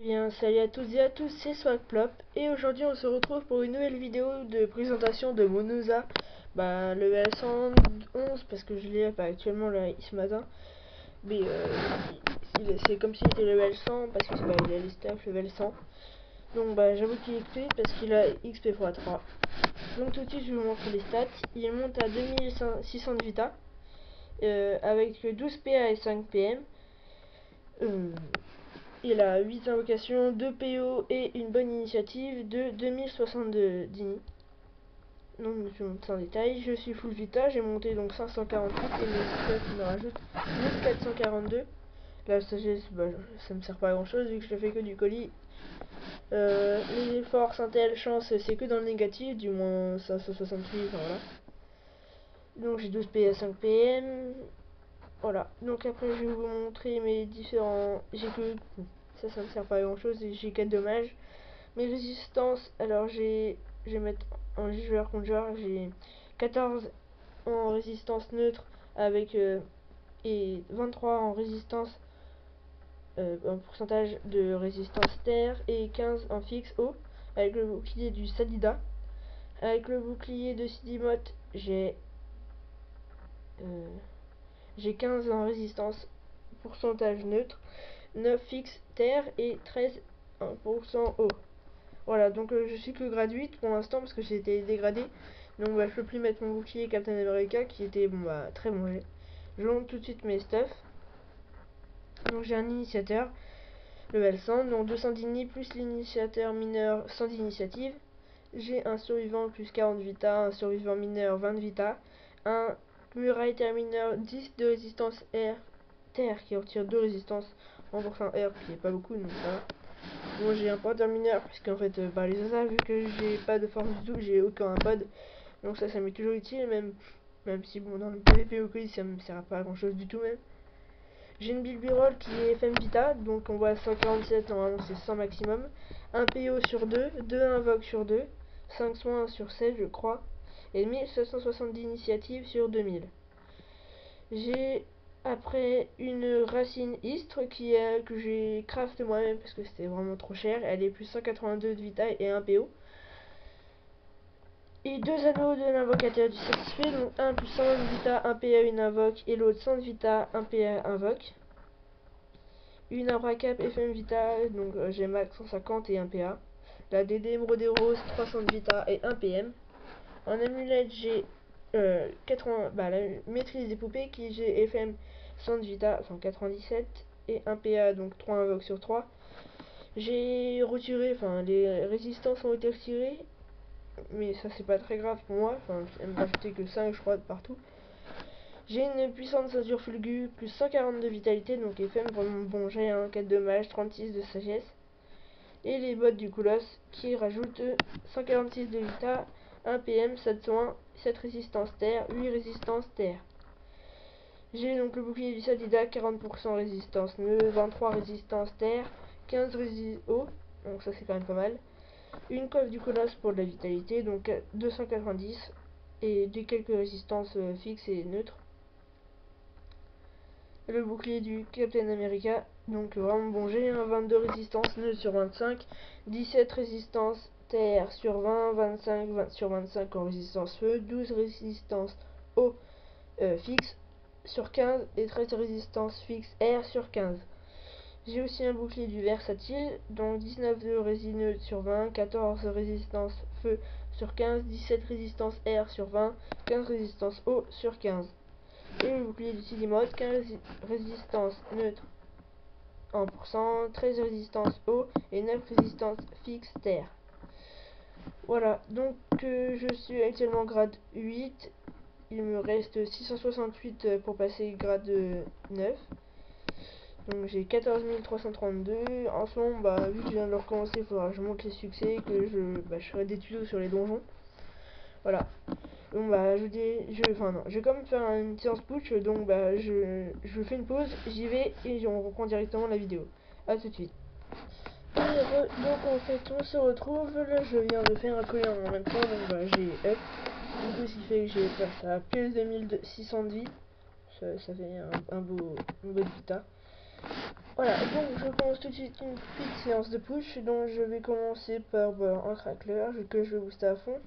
Bien, salut à toutes et à tous, c'est Swagplop et aujourd'hui on se retrouve pour une nouvelle vidéo de présentation de mon Osa, level 111 parce que je l'ai actuellement là ce matin, mais c'est comme s'il était level 100 parce que il a les stuff level 100, donc j'avoue qu'il est XP parce qu'il a XP x3. Donc tout de suite je vous montre les stats. Il monte à 2600 de vita avec 12 PA et 5 PM. Il a 8 invocations, 2 PO et une bonne initiative de 2062 d'ini. Donc je monte ça en détail. Je suis full vita, j'ai monté donc 548 et mes stuff me rajoutent 1442. La sagesse, ça me sert pas à grand chose vu que je fais que du colis. Les forces, intel, chance, c'est que dans le négatif, du moins 568, enfin voilà. Donc j'ai 12 PA 5 PM. Voilà, donc après je vais vous montrer mes différents... ça me sert pas à grand chose et j'ai 4 dommages. Mes résistances, alors je vais mettre en joueur contre joueur, j'ai 14 en résistance neutre avec et 23 en résistance en pourcentage de résistance terre et 15 en fixe eau avec le bouclier du Sadida. Avec le bouclier de Sidimote, j'ai 15 en résistance pourcentage neutre, 9 fixe terre et 13% eau. Voilà, donc je suis que grade 8 pour l'instant parce que j'ai été dégradé. Donc je peux plus mettre mon bouclier Captain America qui était très bon jet. Je monte tout de suite mes stuff. Donc j'ai un initiateur level 100, donc 210 ni plus l'initiateur mineur 100 d'initiative. J'ai un survivant plus 40 vita, un survivant mineur 20 vita, un muraille termineur 10 de résistance air terre qui retire 2 résistances en pourcent air qui est pas beaucoup donc ça. Moi j'ai un pod mineur parce qu'en fait les Osa vu que j'ai pas de force du tout, j'ai aucun pod, donc ça m'est toujours utile, même si bon dans le PvP au colis ça me sert à pas à grand chose du tout même. J'ai une Bilbirol qui est FM Vita, donc on voit 147, normalement c'est 100 maximum. Un PO sur 2, 2 invoques sur 2, 5 soins sur 7 je crois, et 1770 initiatives sur 2000. J'ai après une racine istre que j'ai crafté moi-même parce que c'était vraiment trop cher. Elle est plus 182 de vita et 1 PO. Et deux anneaux de l'invocateur du satisfait, donc un plus 120 de vita, 1 PA, une invoque, et l'autre 100 de vita, 1 PA, invoque. Une abracap FM Vita, donc j'ai max 150 et 1 PA. La DD émeraude rose, 300 de vita et 1 PM. En amulette, j'ai 80, la maîtrise des poupées qui j'ai FM 100 de vita, enfin 97 et 1 PA, donc 3 invoques sur 3. J'ai retiré, les résistances ont été retirées, mais ça c'est pas très grave pour moi, elle me rajoutait que 5 je crois de partout. J'ai une puissante ceinture fulgu, plus 140 de vitalité, donc FM vraiment bon jet, 4 de mage, 36 de sagesse. Et les bottes du colosse qui rajoutent 146 de vita, 1 PM, 7 soins, 7 résistance terre, 8 résistance terre. J'ai donc le bouclier du Sadida, 40% résistance nœud, 23 résistance terre, 15 résistance eau, donc ça c'est quand même pas mal. Une coiffe du colosse pour de la vitalité, donc 290, et quelques résistances fixes et neutres. Le bouclier du Captain America, donc vraiment bon jet, 22 résistances nœud sur 25, 17 résistance terre sur 20, 25 sur 25 en résistance feu, 12 résistance eau fixe sur 15 et 13 résistance fixe air sur 15. J'ai aussi un bouclier du versatile, donc 19 de résineux sur 20, 14 résistance feu sur 15, 17 résistance air sur 20, 15 résistance eau sur 15. Et le bouclier du Sidimote, 15 résistance neutre en pourcent, 13 résistance eau et 9 résistance fixe terre. Voilà, donc je suis actuellement grade 8. Il me reste 668 pour passer grade 9. Donc j'ai 14 332. En ce moment, vu que je viens de recommencer, il faudra que je monte les succès, que je ferai des tutos sur les donjons. Voilà. Donc je vais quand même faire une séance push, donc je fais une pause, j'y vais et on reprend directement la vidéo. A tout de suite. Donc en fait on se retrouve, là je viens de faire un collier en même temps, donc j'ai up. Du coup ce qui fait que j'ai passé à plus de 2600 de vie. Ça fait une bonne vita. Voilà, donc je commence tout de suite une petite séance de push. Donc je vais commencer par un crackler que je vais booster à fond.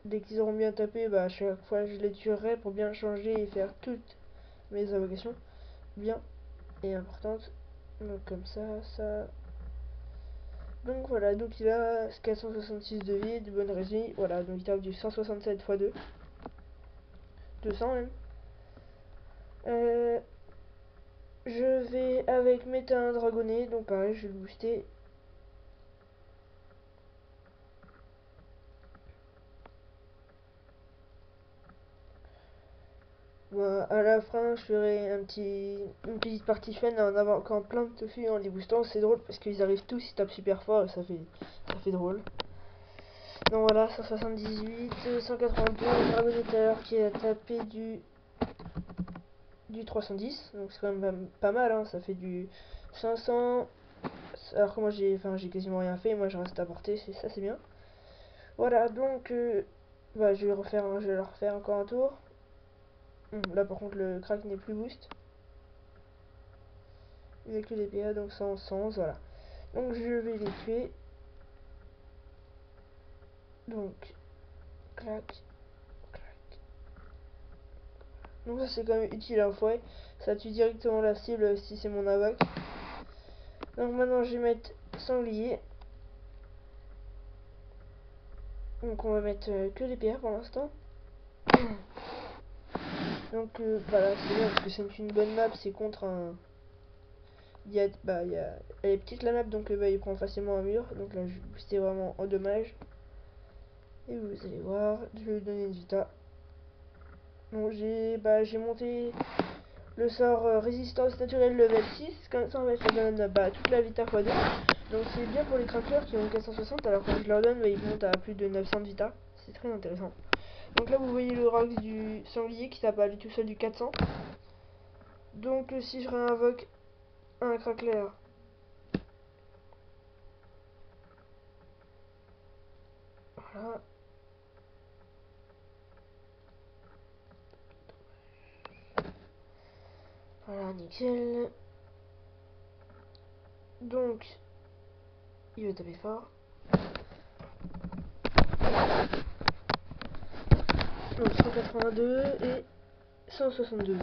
Dès qu'ils auront bien tapé, à chaque fois je les tuerai pour bien changer et faire toutes mes invocations bien et importantes. Donc comme ça. Donc voilà, donc il a 466 de vie, de bonne régie. Voilà, donc il tape du 167 x 2. 200 même. Je vais avec Méta Dragonnet, donc pareil, je vais le booster. À la fin, je ferai une petite partie fun en avoir encore plein de tofu en les boostant. C'est drôle parce qu'ils arrivent tous, ils tapent super fort et ça fait drôle. Donc voilà, 178, 182, Dragonator qui a tapé du 310, donc c'est quand même pas mal, hein, ça fait du 500. Alors que moi j'ai quasiment rien fait, moi je reste à portée, c'est bien. Voilà, donc je vais leur refaire encore un tour. Là par contre le crack n'est plus boost. Il n'y a que des PA, donc 100, voilà. Donc je vais les tuer. Donc, clac, clac. Donc ça c'est quand même utile un fouet. Ça tue directement la cible si c'est mon invoque. Donc maintenant je vais mettre sanglier. Donc on va mettre que des PA pour l'instant. Donc voilà, c'est bien parce que c'est une bonne map, c'est contre un... Elle est petite la map, donc il prend facilement un mur. Donc là, c'était vraiment en dommage. Et vous allez voir, je vais lui donner une vita. Donc j'ai monté le sort résistance naturelle level 6. Comme ça, ça donne toute la vita x2. Donc c'est bien pour les craqueurs qui ont 460, alors quand je leur donne, ils montent à plus de 900 de vita. C'est très intéressant. Donc là, vous voyez le rox du sanglier qui tape à lui tout seul du 400. Donc si je réinvoque un crackler, voilà. Voilà, nickel. Donc, il va taper fort. Donc 182 et 172.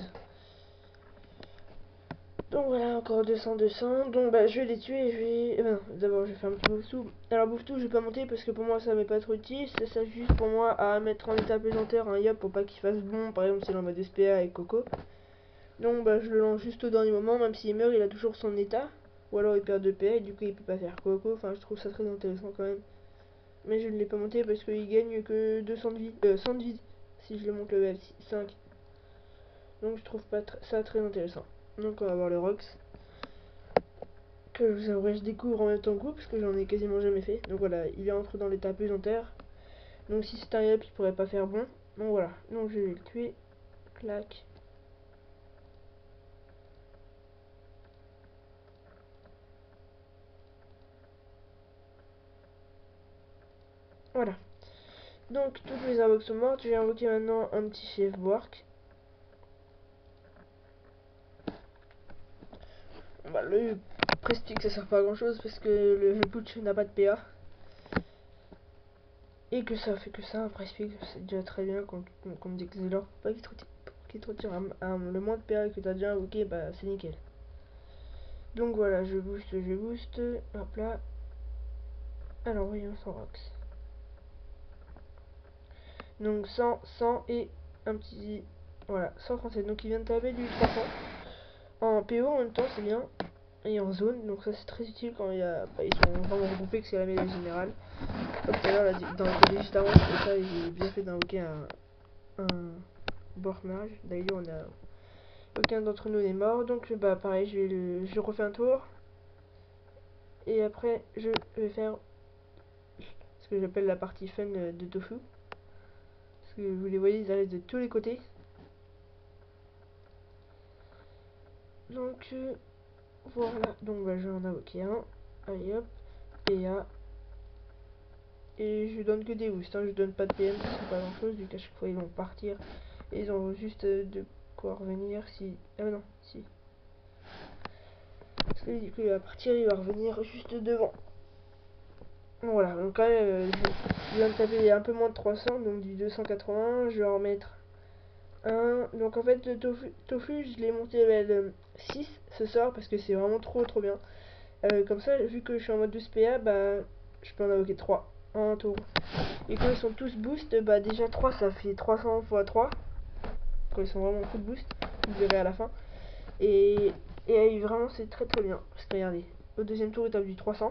Donc voilà, encore 200. Donc je vais les tuer et je vais... d'abord je vais faire un petit bouffe-tout. Alors bouffe-tout je vais pas monter parce que pour moi ça m'est pas trop utile. C'est ça juste pour moi à mettre en état pesanteur un yop pour pas qu'il fasse bon. Par exemple c'est en mode SPA avec Coco. Donc je le lance juste au dernier moment. Même s'il meurt il a toujours son état. Ou alors il perd 2 PA et du coup il peut pas faire Coco. Enfin je trouve ça très intéressant quand même. Mais je ne l'ai pas monté parce qu'il gagne que 200 de vie. 100 de vie si je le monte level 5. Donc je trouve pas ça très intéressant. Donc on va voir le Rox. Que je découvre en même temps que vous parce que j'en ai quasiment jamais fait. Donc voilà, il entre dans l'état pesanteur. Donc si c'est un yep, il pourrait pas faire bon. Donc voilà, donc je vais le tuer. Clac. Voilà. Donc toutes mes invoques sont mortes. Je vais invoquer maintenant un petit chef Bork. Le prestige ça sert pas à grand chose parce que le putsch n'a pas de PA. Et que ça fait que ça, un prestige c'est déjà très bien qu'on me dit que Xelor pas qu'il te retire le moins de PA que t'as déjà invoqué, c'est nickel. Donc voilà, je booste, hop là. Alors voyons son Rox. Donc 100 et un petit... Voilà, 137. Donc il vient de taper du 300. En PO en même temps, c'est bien. Et en zone, donc ça c'est très utile quand il y a... ils sont vraiment regroupés, que c'est la mêlée générale. Comme tout à l'heure, dans le côté juste avant, c'est ça, j'ai bien fait d'invoquer un Borkmage. D'ailleurs, on a... Aucun d'entre nous n'est mort, donc pareil, je refais un tour. Et après, je vais faire ce que j'appelle la partie fun de Tofu. Parce que vous les voyez, ils arrivent de tous les côtés. Donc voilà, donc je vais en invoquer un. Allez hop, PA. Et je donne que des boosts, je donne pas de PM, c'est pas grand chose, vu qu'à chaque fois ils vont partir. Et ils ont juste quoi revenir si... Ah non, si. Parce que du coup il va partir, il va revenir juste devant. Voilà, donc quand même, je viens de taper un peu moins de 300, donc du 280, je vais en remettre un. Donc en fait, le tofu je l'ai monté level 6 ce soir parce que c'est vraiment trop bien. Comme ça, vu que je suis en mode 12 PA, bah je peux en invoquer 3 en un tour. Et quand ils sont tous boost, bah déjà 3 ça fait 300 x 3. Quand ils sont vraiment full boost, vous verrez à la fin. Et vraiment c'est très bien. Parce que regardez, au deuxième tour il tape du 300.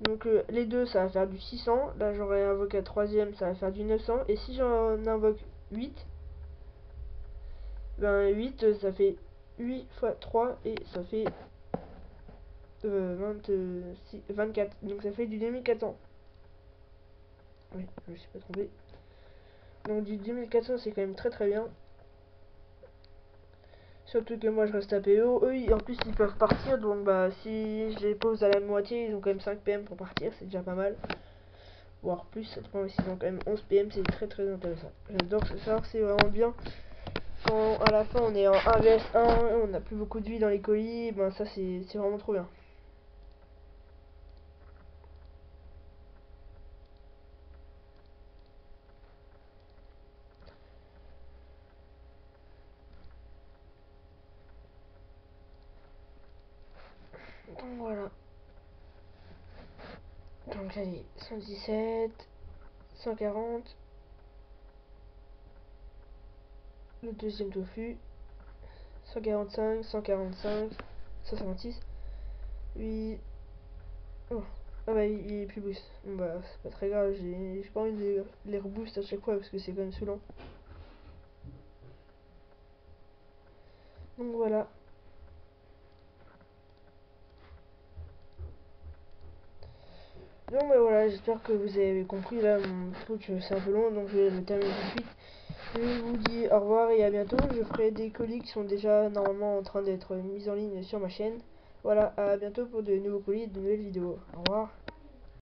Donc les deux ça va faire du 600. Là j'aurais invoqué un troisième, ça va faire du 900. Et si j'en invoque 8, ben 8 ça fait 8 x 3 et ça fait 24. Donc ça fait du 2400. Oui, je me suis pas trompé. Donc du 2400 c'est quand même très bien. Surtout que moi je reste à PO. Eux en plus ils peuvent partir. Donc bah si je les pose à la moitié, ils ont quand même 5 PM pour partir. C'est déjà pas mal. Voire plus, ça dépend, mais s'ils ont quand même 11 PM, c'est très intéressant. J'adore ce sort, c'est vraiment bien. Quand à la fin on est en 1 vs 1, on n'a plus beaucoup de vie dans les colis, ben ça c'est vraiment trop bien. Donc voilà. Donc allez, 117, 140. Le deuxième tofu. 145, 145, 156. 8. Oh. Ah bah il est plus boost. Bon, bah c'est pas très grave, j'ai pas envie de les reboost à chaque fois parce que c'est quand même saoulant. Donc voilà. Donc bah voilà, j'espère que vous avez compris. Là mon truc c'est un peu long, donc je vais le terminer tout de suite. Je vous dis au revoir et à bientôt. Je ferai des colis qui sont déjà normalement en train d'être mis en ligne sur ma chaîne. Voilà, à bientôt pour de nouveaux colis et de nouvelles vidéos. Au revoir.